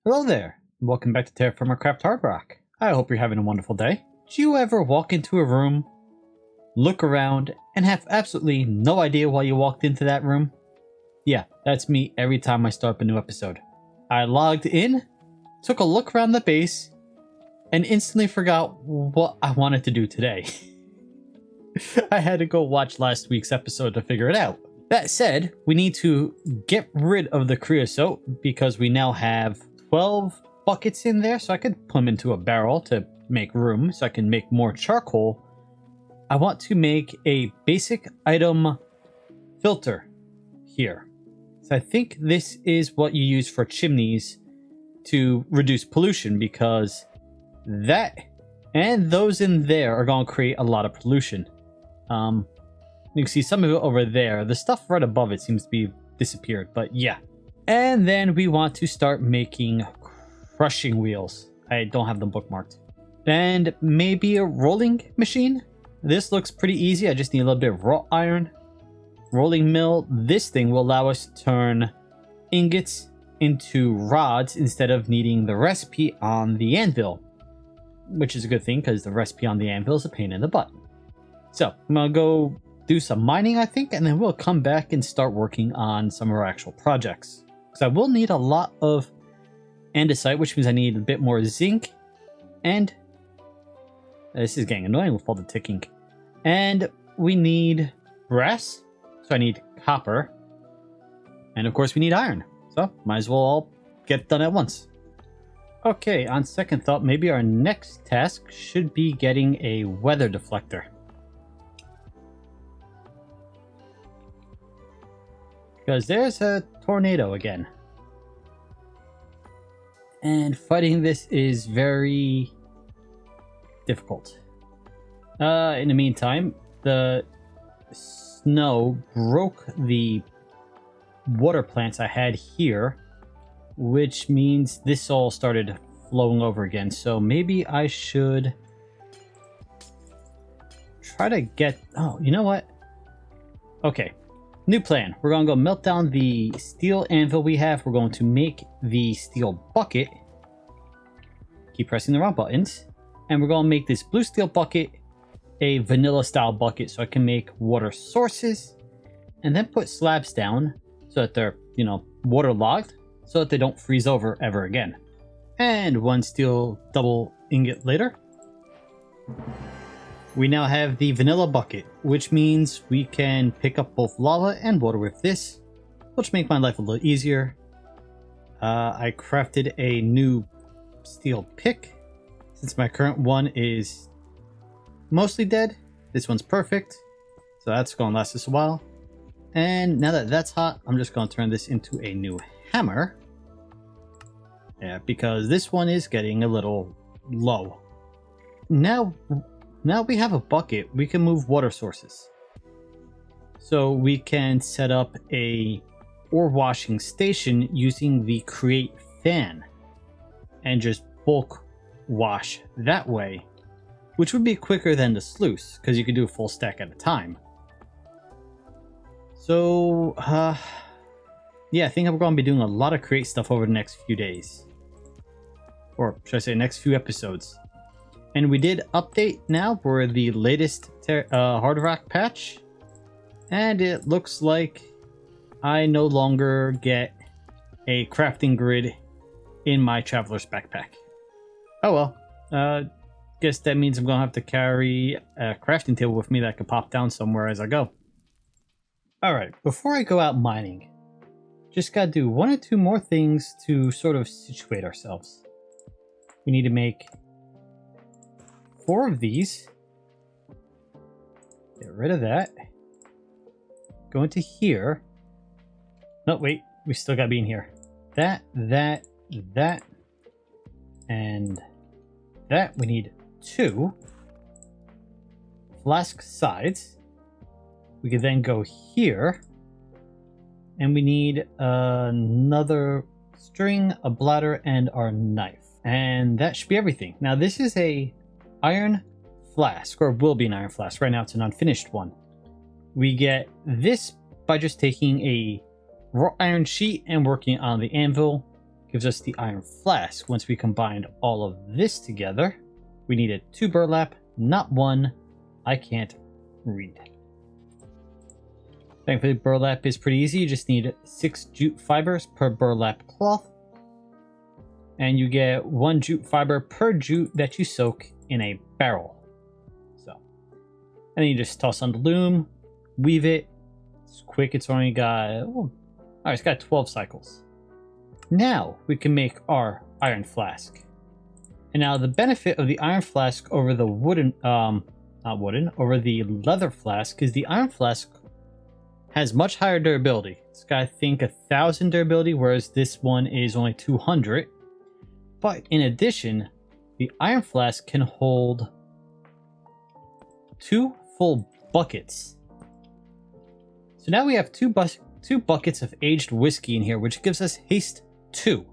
Hello there, and welcome back to Terrafirmacraft Hardrock. I hope you're having a wonderful day. Do you ever walk into a room, look around, and have absolutely no idea why you walked into that room? Yeah, that's me every time I start up a new episode. I logged in, took a look around the base, and instantly forgot what I wanted to do today. I had to go watch last week's episode to figure it out. That said, we need to get rid of the creosote because we now have 12 buckets in there, so I could put them into a barrel to make room so I can make more charcoal. I want to make a basic item filter here. So I think this is what you use for chimneys to reduce pollution, because that and those in there are going to create a lot of pollution. You can see some of it over there. The stuff right above it seems to be disappeared, but yeah. And then we want to start making crushing wheels. I don't have them bookmarked. And maybe a rolling machine. This looks pretty easy. I just need a little bit of raw iron. Rolling mill. This thing will allow us to turn ingots into rods instead of needing the recipe on the anvil, which is a good thing because the recipe on the anvil is a pain in the butt. So I'm gonna go do some mining, I think, and then we'll come back and start working on some of our actual projects. Because I will need a lot of andesite, which means I need a bit more zinc, and this is getting annoying with all the ticking. And we need brass, so I need copper, and of course we need iron. So might as well all get done at once. Okay, on second thought, maybe our next task should be getting a weather deflector. Because there's a tornado again. And fighting this is very difficult. In the meantime, the snow broke the water plants I had here, which means this all started flowing over again. So maybe I should try to get... Oh, you know what? Okay. New plan. We're going to go melt down the steel anvil we have. We're going to make the steel bucket. Keep pressing the wrong buttons. And we're going to make this blue steel bucket a vanilla style bucket so I can make water sources. And then put slabs down so that they're, waterlogged, so that they don't freeze over ever again. And one steel double ingot later, we now have the vanilla bucket, which means we can pick up both lava and water with this, which make my life a little easier. I crafted a new steel pick, since my current one is mostly dead. This one's perfect, so that's going to last us a while. And now that that's hot, I'm just going to turn this into a new hammer. Yeah, because this one is getting a little low. Now we have a bucket, we can move water sources. So we can set up a ore washing station using the create fan and just bulk wash that way, which would be quicker than the sluice because you can do a full stack at a time. So yeah, I think I'm going to be doing a lot of create stuff over the next few days, or should I say next few episodes. And we did update now for the latest Hardrock patch. And it looks like I no longer get a crafting grid in my traveler's backpack. Oh well. Guess that means I'm going to have to carry a crafting table with me that I can pop down somewhere as I go. Alright, before I go out mining, just got to do one or two more things to sort of situate ourselves. We need to make 4 of these. Get rid of that. Go into here. No, wait. We still gotta be in here. That, and that. We need 2. Flask sides. We could then go here. And we need another string, a bladder, and our knife. And that should be everything. Now this is a iron flask, or will be an iron flask. Right now it's an unfinished one. We get this by just taking a raw iron sheet and working on the anvil. gives us the iron flask. Once we combined all of this together, we needed 2 burlap, not 1. I can't read. Thankfully, burlap is pretty easy. You just need 6 jute fibers per burlap cloth. And you get 1 jute fiber per jute that you soak in a barrel. So, and then you just toss on the loom, weave it. It's quick. It's only got, alright, it's got 12 cycles. Now we can make our iron flask. And now the benefit of the iron flask over the over the leather flask is the iron flask has much higher durability. It's got, I think, 1,000 durability, whereas this one is only 200. But in addition, the iron flask can hold 2 full buckets. So now we have 2 buckets of aged whiskey in here, which gives us haste 2.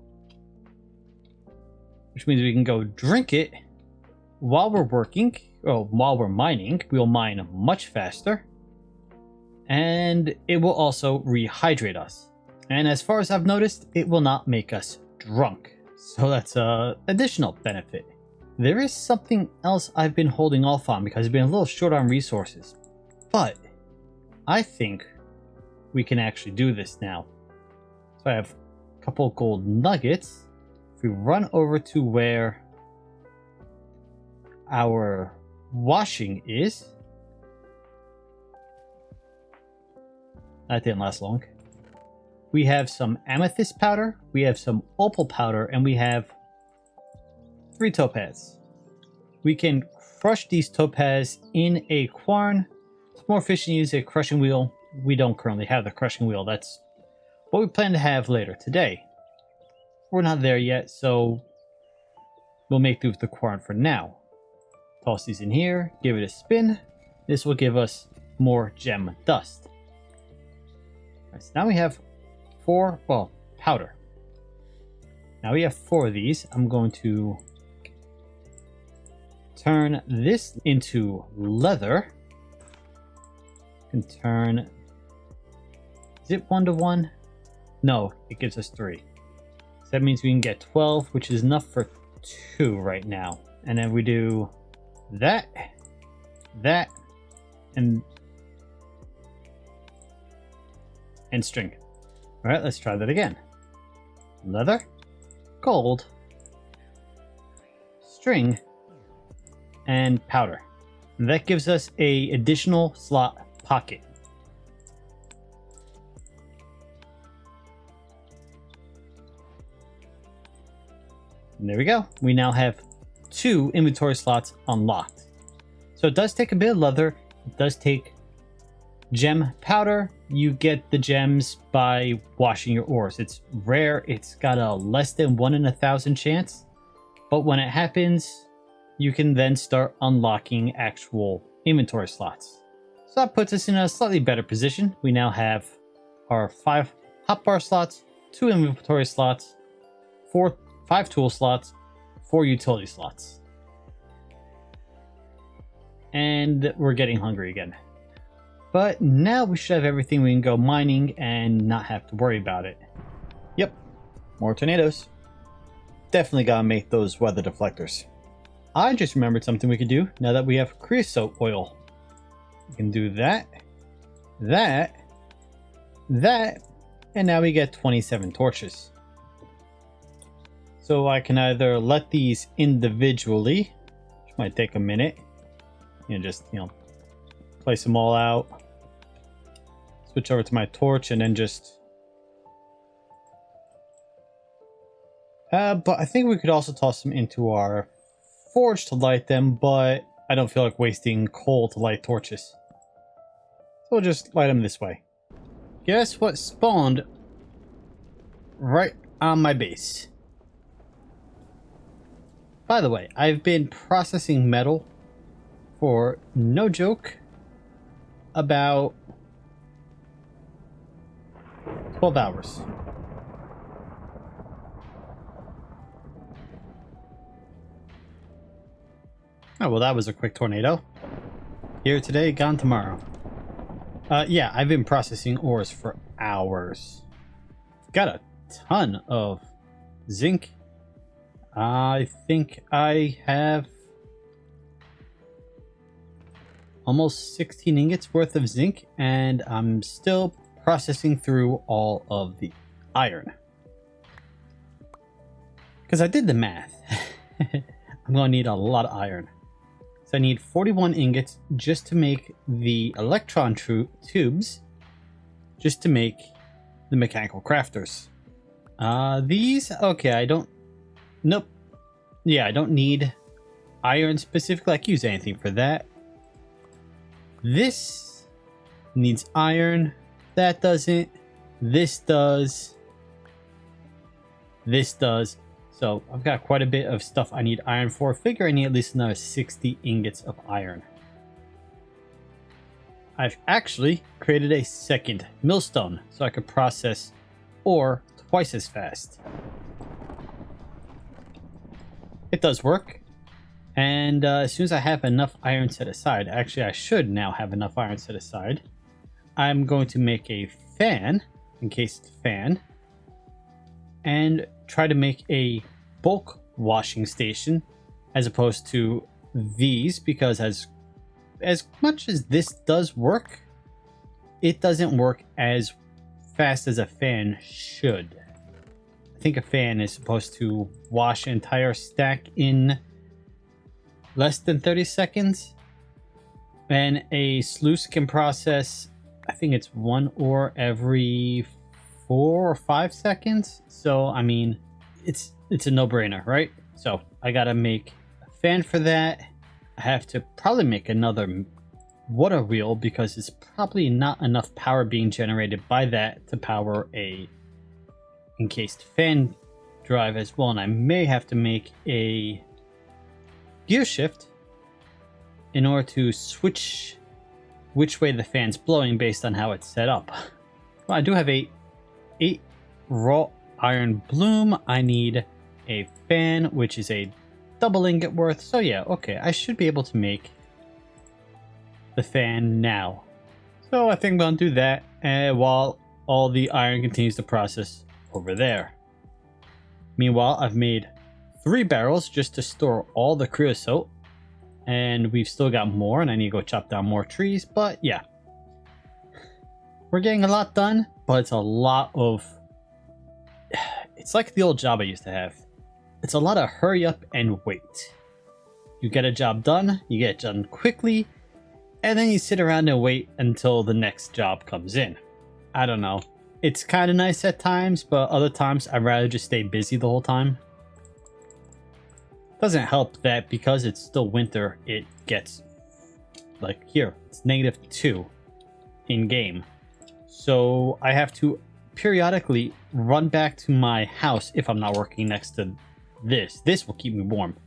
Which means we can go drink it while we're working, or while we're mining. We'll mine much faster. And it will also rehydrate us. And as far as I've noticed, it will not make us drunk. So that's an additional benefit. There is something else I've been holding off on because I've been a little short on resources. But I think we can actually do this now. So I have a couple gold nuggets. If we run over to where our washing is. That didn't last long. We have some amethyst powder, we have some opal powder, and we have 3 topaz. We can crush these topaz in a quern. It's more efficient to use a crushing wheel. We don't currently have the crushing wheel. That's what we plan to have later today. We're not there yet, so we'll make do with the quern for now. Toss these in here, give it a spin. This will give us more gem dust. Right, so now we have 4, well, powder. Now we have 4 of these. I'm going to turn this into leather. And turn, is it 1 to 1? No, it gives us 3. So that means we can get 12, which is enough for 2 right now. And then we do that, and string. All right, let's try that again. Leather, gold, string, and powder. And that gives us a additional slot pocket. And there we go. We now have 2 inventory slots unlocked. So it does take a bit of leather. It does take gem powder. You get the gems by washing your ores. It's rare. It's got a less than 1 in 1,000 chance. But when it happens, you can then start unlocking actual inventory slots. So that puts us in a slightly better position. We now have our 5 hotbar slots, 2 inventory slots, 5 tool slots, 4 utility slots. And we're getting hungry again. But now we should have everything. We can go mining and not have to worry about it. Yep, more tornadoes. Definitely gotta make those weather deflectors. I just remembered something we could do now that we have creosote oil. We can do that, and now we get 27 torches. So I can either let these individually, which might take a minute, and just, place them all out. Switch over to my torch and then just... but I think we could also toss them into our forge to light them, but I don't feel like wasting coal to light torches. So we'll just light them this way. Guess what spawned right on my base? By the way, I've been processing metal for, no joke, about 12 hours. Oh, well, that was a quick tornado. Here today, gone tomorrow. Yeah, I've been processing ores for hours. Got a ton of zinc. I think I have almost 16 ingots worth of zinc, and I'm still processing through all of the iron. Because I did the math. I'm going to need a lot of iron. So I need 41 ingots just to make the electron tubes, just to make the mechanical crafters. These, okay, I don't, nope. Yeah, I don't need iron specifically. I can use anything for that. This needs iron. That doesn't. This does. This does. So I've got quite a bit of stuff I need iron for. Figure I need at least another 60 ingots of iron. I've actually created a second millstone so I could process ore twice as fast. It does work. And as soon as I have enough iron set aside, actually I should now have enough iron set aside, I'm going to make a fan, encased fan, and try to make a bulk washing station as opposed to these, because as much as this does work, it doesn't work as fast as a fan should. I think a fan is supposed to wash an entire stack in less than 30 seconds, and a sluice can process, I think it's 1 ore every 4 or 5 seconds. So I mean, it's a no-brainer, right? So I gotta make a fan for that. I have to probably make another water wheel because it's probably not enough power being generated by that to power a encased fan drive as well. And I may have to make a gear shift in order to switch which way the fan's blowing based on how it's set up. Well, I do have 8 raw iron bloom. I need a fan, which is a double ingot worth. So yeah, okay, I should be able to make the fan now. So I think I'm going to do that while all the iron continues to process over there. Meanwhile, I've made 3 barrels just to store all the creosote, and we've still got more, and I need to go chop down more trees. But yeah, we're getting a lot done, but it's a lot of, it's like the old job I used to have. It's a lot of hurry up and wait. You get a job done, you get it done quickly, and then you sit around and wait until the next job comes in. I don't know. It's kind of nice at times, but other times I'd rather just stay busy the whole time. Doesn't help that because it's still winter, it gets, like here, it's -2 in game. So I have to periodically run back to my house if I'm not working next to this. This will keep me warm.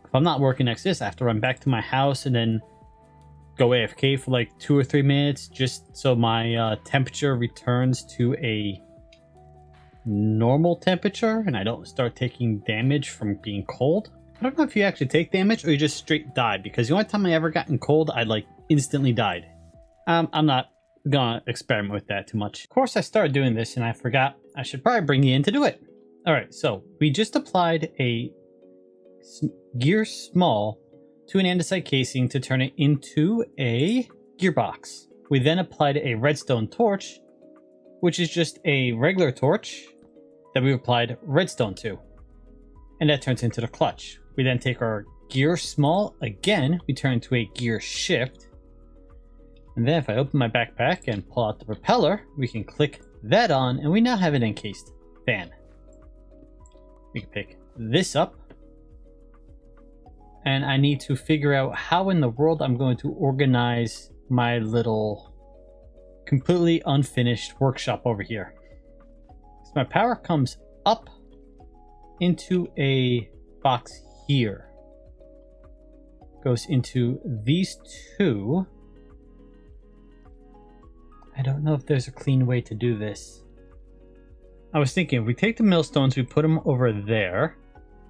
If I'm not working next to this, I have to run back to my house and then go AFK for like 2 or 3 minutes just so my temperature returns to a normal temperature and I don't start taking damage from being cold. I don't know if you actually take damage or you just straight die, because the only time I ever gotten cold, I like instantly died. I'm not gonna experiment with that too much. Of course, I started doing this and I forgot I should probably bring you in to do it. All right, so we just applied a gear small to an andesite casing to turn it into a gearbox. We then applied a redstone torch, which is just a regular torch that we applied redstone to, and that turns into the clutch. We then take our gear small again, we turn into a gear shift, and then if I open my backpack and pull out the propeller, we can click that on, and we now have an encased fan. We can pick this up, and I need to figure out how in the world I'm going to organize my little completely unfinished workshop over here. So my power comes up into a box here, goes into these 2. I don't know if there's a clean way to do this. I was thinking if we take the millstones, we put them over there,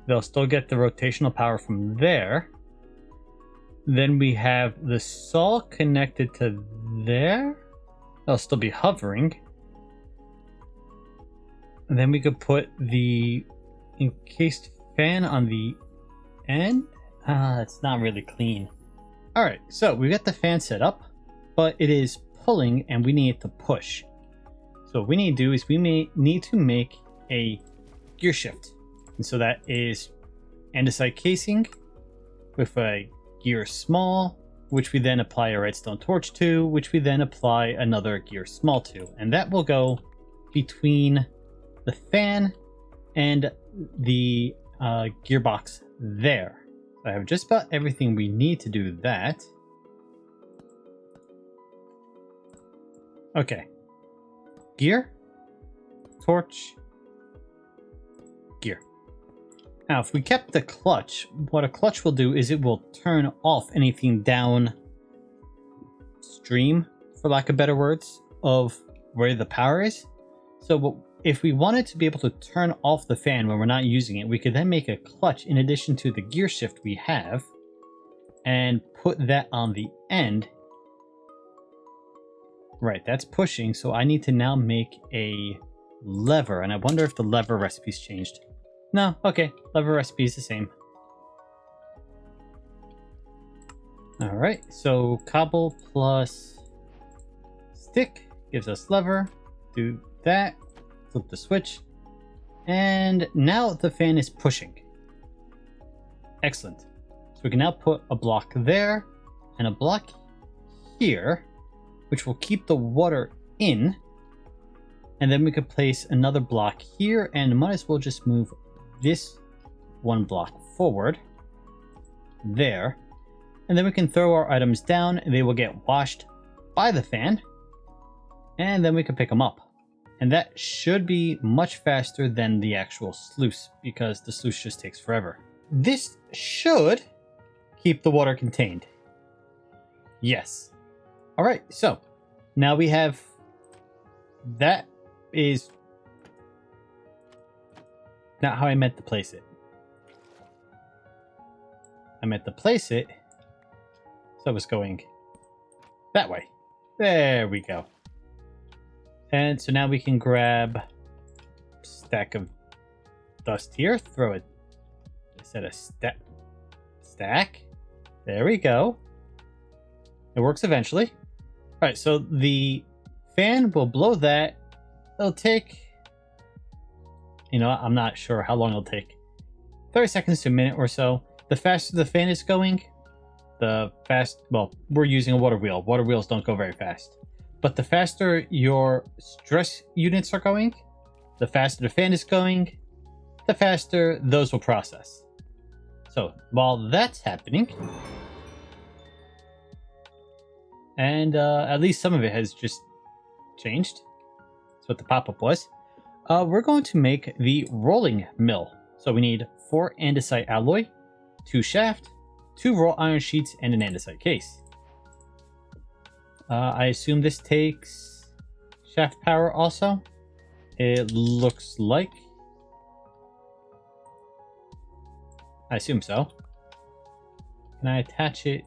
they'll still get the rotational power from there. Then we have the saw connected to there. They'll still be hovering. And then we could put the encased fan on the end. It's not really clean. Alright, so we got the fan set up, but it is pulling and we need it to push. So what we need to do is we need to make a gear shift. And so that is andesite casing with a gear small, which we then apply a redstone torch to, which we then apply another gear small to. And that will go between the fan and the gearbox there. So I have just about everything we need to do that. Okay. Gear, torch, gear. Now, if we kept the clutch, what a clutch will do is it will turn off anything downstream, for lack of better words, of where the power is. So if we wanted to be able to turn off the fan when we're not using it, we could then make a clutch in addition to the gear shift we have and put that on the end. Right, that's pushing, so I need to now make a lever, and I wonder if the lever recipe's changed. No, okay, lever recipe is the same. Alright, so cobble plus stick gives us lever. Do that, flip the switch, and now the fan is pushing. Excellent. So we can now put a block there and a block here, which will keep the water in, and then we could place another block here, and might as well just move this one block forward there, and then we can throw our items down and they will get washed by the fan, and then we can pick them up, and that should be much faster than the actual sluice because the sluice just takes forever. This should keep the water contained. Yes. Alright, so now we have that is not how I meant to place it. I meant to place it so it's going that way. There we go. And so now we can grab a stack of dust here, throw it, instead of stack. There we go. It works eventually. Alright, so the fan will blow that. It'll take, you know, I'm not sure how long it'll take. 30 seconds to a minute or so. The faster the fan is going, well, we're using a water wheel. Water wheels don't go very fast. But the faster your stress units are going, the faster the fan is going, the faster those will process. So while that's happening, and at least some of it has just changed. That's what the pop-up was. We're going to make the rolling mill. So we need 4 andesite alloy, 2 shaft, 2 raw iron sheets, and an andesite case. I assume this takes shaft power also. It looks like. I assume so. Can I attach it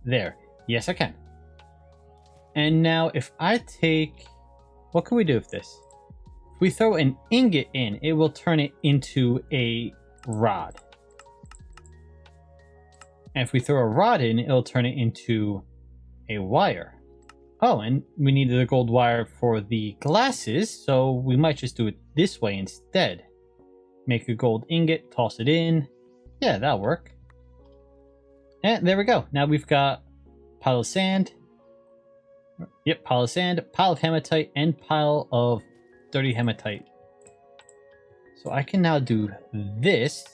there? Yes, I can. And now if I take, what can we do with this? If we throw an ingot in, it will turn it into a rod. And if we throw a rod in, it'll turn it into a wire. Oh, and we needed a gold wire for the glasses, so we might just do it this way instead. Make a gold ingot, toss it in. Yeah, that'll work. And there we go. Now we've got pile of sand. Yep, pile of sand, pile of hematite, and pile of dirty hematite. So I can now do this.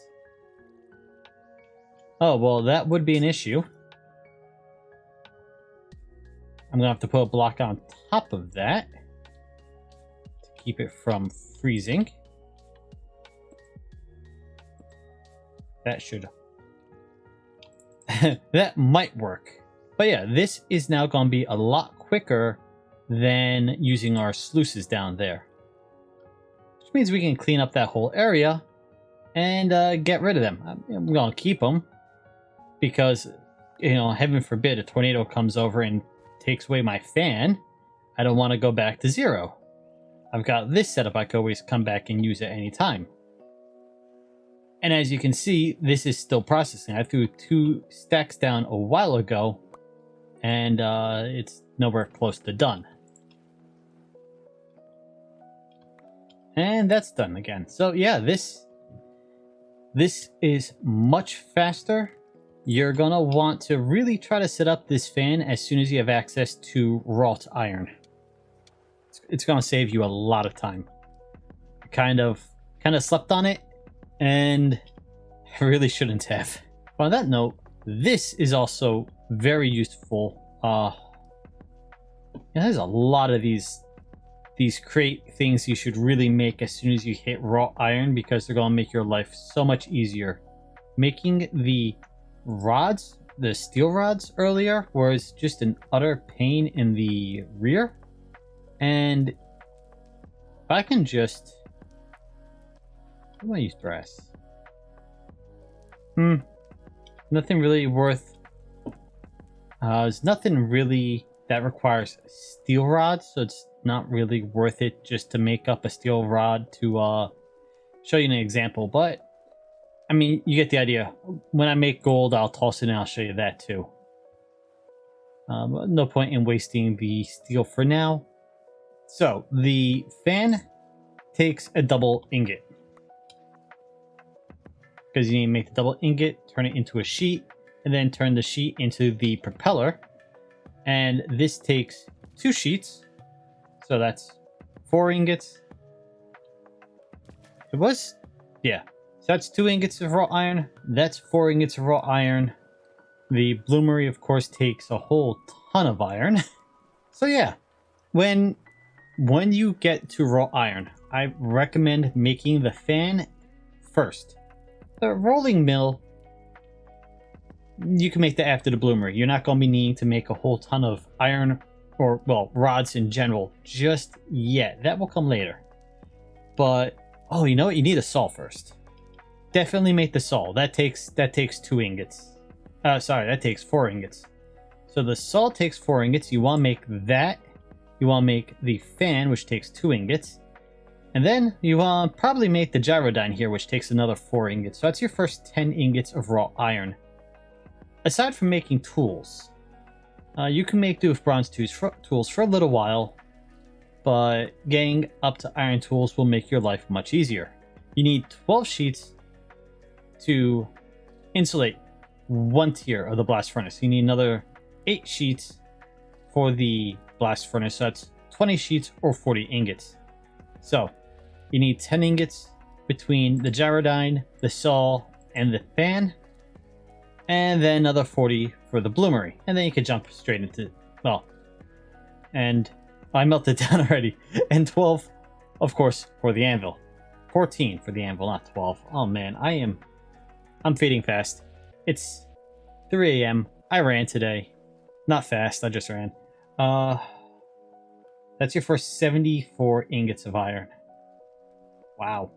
Oh, well, that would be an issue. I'm going to have to put a block on top of that to keep it from freezing. That should... that might work. But yeah, this is now going to be a lot quicker than using our sluices down there. Which means we can clean up that whole area and get rid of them. I'm going to keep them because, you know, heaven forbid a tornado comes over and takes away my fan. I don't want to go back to 0. I've got this setup. I can always come back and use at any time. And as you can see, this is still processing. I threw 2 stacks down a while ago, and it's nowhere close to done. And that's done again. So yeah, this is much faster. You're gonna want to really try to set up this fan as soon as you have access to wrought iron. It's gonna save you a lot of time. I kind of slept on it, and I really shouldn't have. But on that note, this is also very useful. There's a lot of these crate things you should really make as soon as you hit raw iron, because they're gonna make your life so much easier. Making the rods, the steel rods earlier, was just an utter pain in the rear. And if I can just... I'm gonna use brass. Nothing really worth... there's nothing really that requires steel rods, so it's not really worth it just to make up a steel rod to show you an example. But I mean, you get the idea. When I make gold, I'll toss it and I'll show you that too. No point in wasting the steel for now. So the fan takes a double ingot, because you need to make the double ingot, turn it into a sheet, and then turn the sheet into the propeller. And this takes 2 sheets, so that's 4 ingots. It was, yeah. So that's 2 ingots of raw iron. That's 4 ingots of raw iron. The bloomery, of course, takes a whole ton of iron. So yeah, when you get to raw iron, I recommend making the fan first. The rolling mill, you can make that after the bloomery. You're not going to be needing to make a whole ton of iron, or, well, rods in general, just yet. That will come later. But, oh, you know what? You need a saw first. Definitely make the saw. That takes 2 ingots. Sorry, that takes 4 ingots. So the saw takes 4 ingots. You want to make that. You want to make the fan, which takes 2 ingots. And then you want to probably make the gyrodyne here, which takes another 4 ingots. So that's your first 10 ingots of raw iron. Aside from making tools, you can make do with bronze tools for a little while, but getting up to iron tools will make your life much easier. You need 12 sheets to insulate 1 tier of the blast furnace. You need another 8 sheets for the blast furnace, so that's 20 sheets or 40 ingots. So you need 10 ingots between the gyrodyne, the saw, and the fan, and then another 40 for the bloomery. And then you can jump straight into, well, and I melted down already. And 12, of course, for the anvil. 14 for the anvil, not 12. Oh man, I'm fading fast. It's 3 a.m. I ran today. Not fast, I just ran. That's your first 74 ingots of iron. Wow.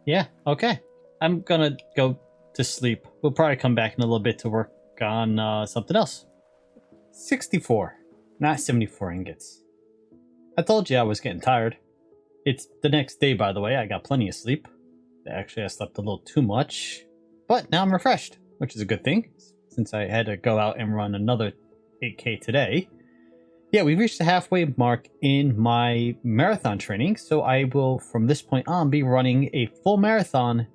Yeah, okay. I'm gonna go to sleep. We'll probably come back in a little bit to work on something else. 64, not 74 ingots. I told you I was getting tired. It's the next day, by the way. I got plenty of sleep. Actually, I slept a little too much. But now I'm refreshed, which is a good thing, since I had to go out and run another 8K today. Yeah, we've reached the halfway mark in my marathon training, so I will, from this point on, be running a full marathon,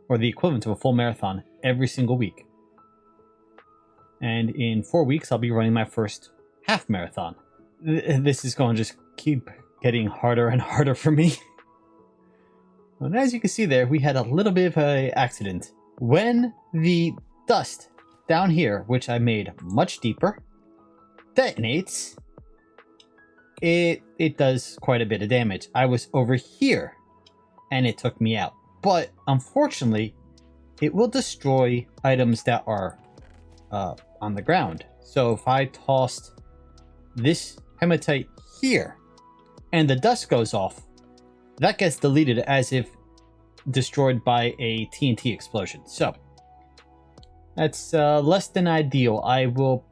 or the equivalent of a full marathon, every single week. And in 4 weeks, I'll be running my first half marathon. This is going to just keep getting harder and harder for me. And as you can see there, we had a little bit of an accident. When the dust down here, which I made much deeper, detonates, it does quite a bit of damage. I was over here, and it took me out. But unfortunately, it will destroy items that are on the ground. So if I tossed this hematite here, and the dust goes off, that gets deleted as if destroyed by a TNT explosion. So that's less than ideal. I will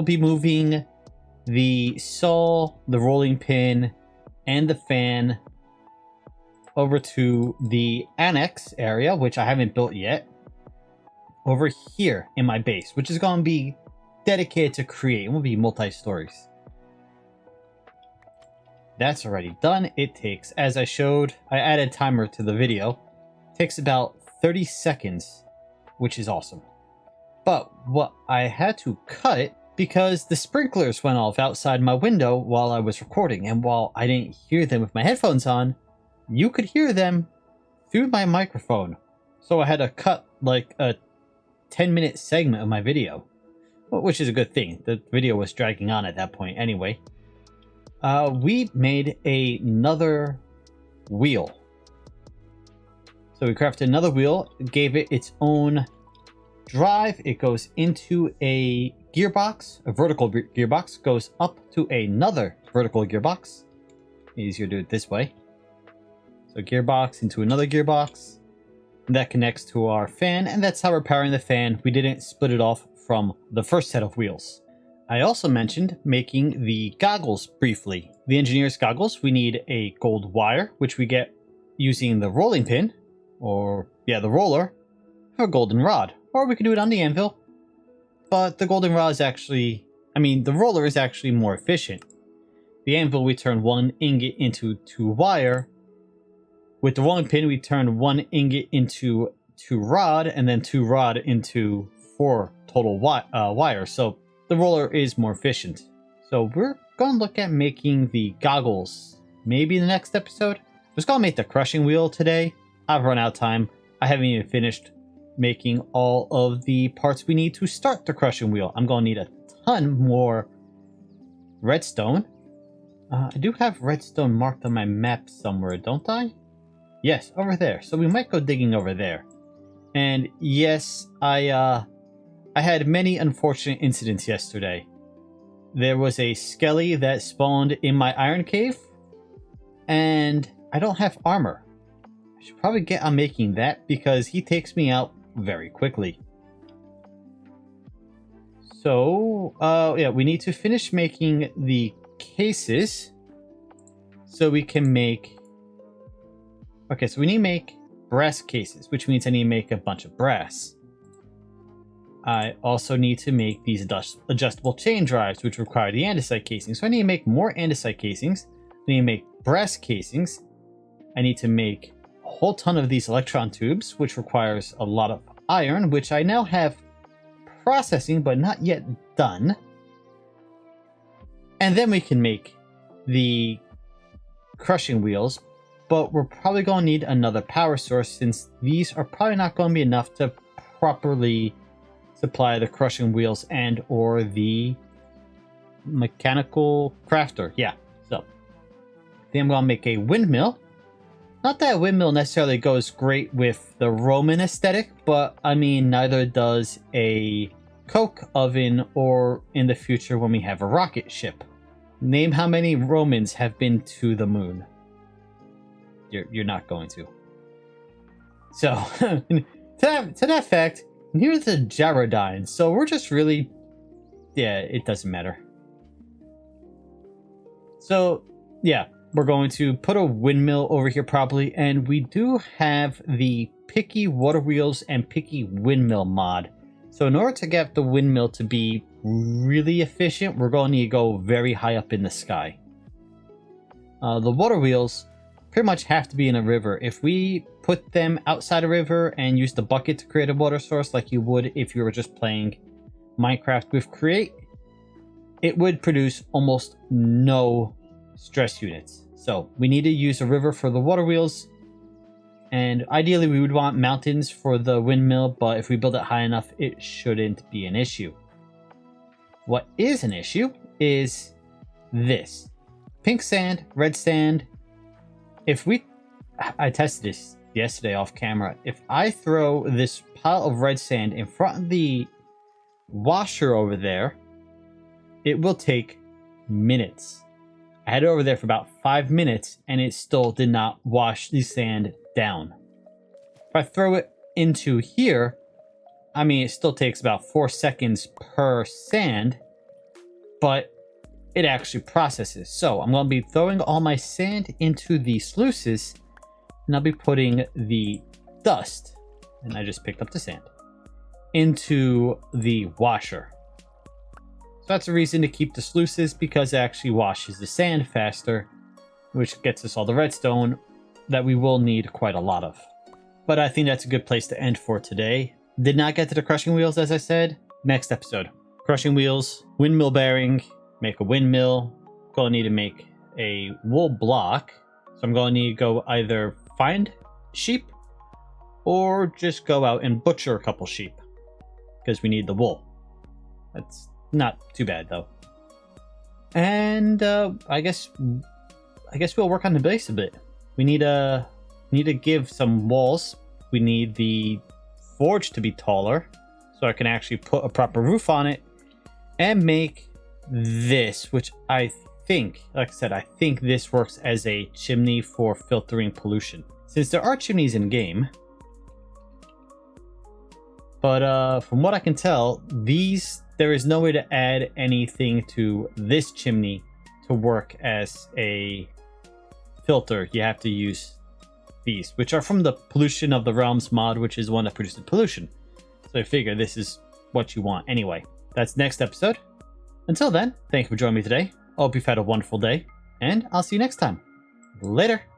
be moving the saw, the rolling pin, and the fan over to the annex area, which I haven't built yet, over here in my base, which is going to be dedicated to create. It will be multi-stories. That's already done. It takes, as I showed, I added timer to the video. It takes about 30 seconds, which is awesome. But what I had to cut because the sprinklers went off outside my window while I was recording, and while I didn't hear them with my headphones on, you could hear them through my microphone. So I had to cut like a 10-minute segment of my video, which is a good thing. The video was dragging on at that point anyway. We made another wheel. So we crafted another wheel, gave it its own drive. It goes into a gearbox, a vertical gearbox, goes up to another vertical gearbox. Easier to do it this way. So gearbox into another gearbox. That connects to our fan, and that's how we're powering the fan. We didn't split it off from the first set of wheels. I also mentioned making the goggles briefly. The engineer's goggles, we need a gold wire, which we get using the rolling pin, or the roller, or a golden rod. Or we could do it on the anvil. But the golden rod is actually, the roller is actually more efficient. The anvil, we turn 1 ingot into 2 wire. With the rolling pin, we turn 1 ingot into 2 rod, and then 2 rod into 4 total wire. So the roller is more efficient. So we're going to look at making the goggles maybe in the next episode. I was going to make the crushing wheel today. I've run out of time. I haven't even finished making all of the parts we need to start the crushing wheel. I'm going to need a ton more redstone. I do have redstone marked on my map somewhere, don't I? Yes, over there. So we might go digging over there. And yes, I had many unfortunate incidents yesterday. There was a skelly that spawned in my iron cave, and I don't have armor. I should probably get on making that because he takes me out very quickly. So, we need to finish making the cases so we can make... Okay, so we need to make brass cases, which means I need to make a bunch of brass. I also need to make these adjustable chain drives, which require the andesite casing. So I need to make more andesite casings. I need to make brass casings. I need to make a whole ton of these electron tubes, which requires a lot of iron, which I now have processing, but not yet done. And then we can make the crushing wheels, but we're probably going to need another power source since these are probably not going to be enough to properly supply the crushing wheels and or the mechanical crafter. Yeah, so then I'm going to make a windmill. Not that a windmill necessarily goes great with the Roman aesthetic, but neither does a coke oven or in the future when we have a rocket ship. Name how many Romans have been to the moon. You're not going to. So, to that fact, here's the Gyrodyne. So we're just really... Yeah, it doesn't matter. So, yeah, we're going to put a windmill over here probably. And we do have the Picky Water Wheels and Picky Windmill mod. So in order to get the windmill to be really efficient, we're going to need to go very high up in the sky. The water wheels pretty much have to be in a river. If we put them outside a river and use the bucket to create a water source like you would if you were just playing Minecraft with Create, it would produce almost no stress units. So we need to use a river for the water wheels, and ideally we would want mountains for the windmill, but if we build it high enough, it shouldn't be an issue. What is an issue is this. Pink sand, red sand. I tested this yesterday off camera. If I throw this pile of red sand in front of the washer over there, it will take minutes. I had it over there for about 5 minutes and it still did not wash the sand down. If I throw it into here, it still takes about 4 seconds per sand, but it actually processes. So I'm going to be throwing all my sand into the sluices, And I'll be putting the dust, and I just picked up the sand, into the washer. So that's a reason to keep the sluices, because it actually washes the sand faster, which gets us all the redstone that we will need quite a lot of. But I think that's a good place to end for today. Did not get to the crushing wheels, as I said. Next episode. Crushing wheels, windmill bearing, make a windmill. Gonna need to make a wool block. So I'm gonna need to go either find sheep or just go out and butcher a couple sheep, because we need the wool. That's not too bad though. And I guess we'll work on the base a bit. We need to give some walls. We need the forge to be taller, so I can actually put a proper roof on it, and make this, which I think, like I said, I think this works as a chimney for filtering pollution, since there are chimneys in game. But from what I can tell, there is no way to add anything to this chimney to work as a filter. You have to use these, which are from the Pollution of the Realms mod, which is one that produces pollution. So I figure this is what you want anyway. That's next episode. Until then, thank you for joining me today. I hope you've had a wonderful day, and I'll see you next time. Later!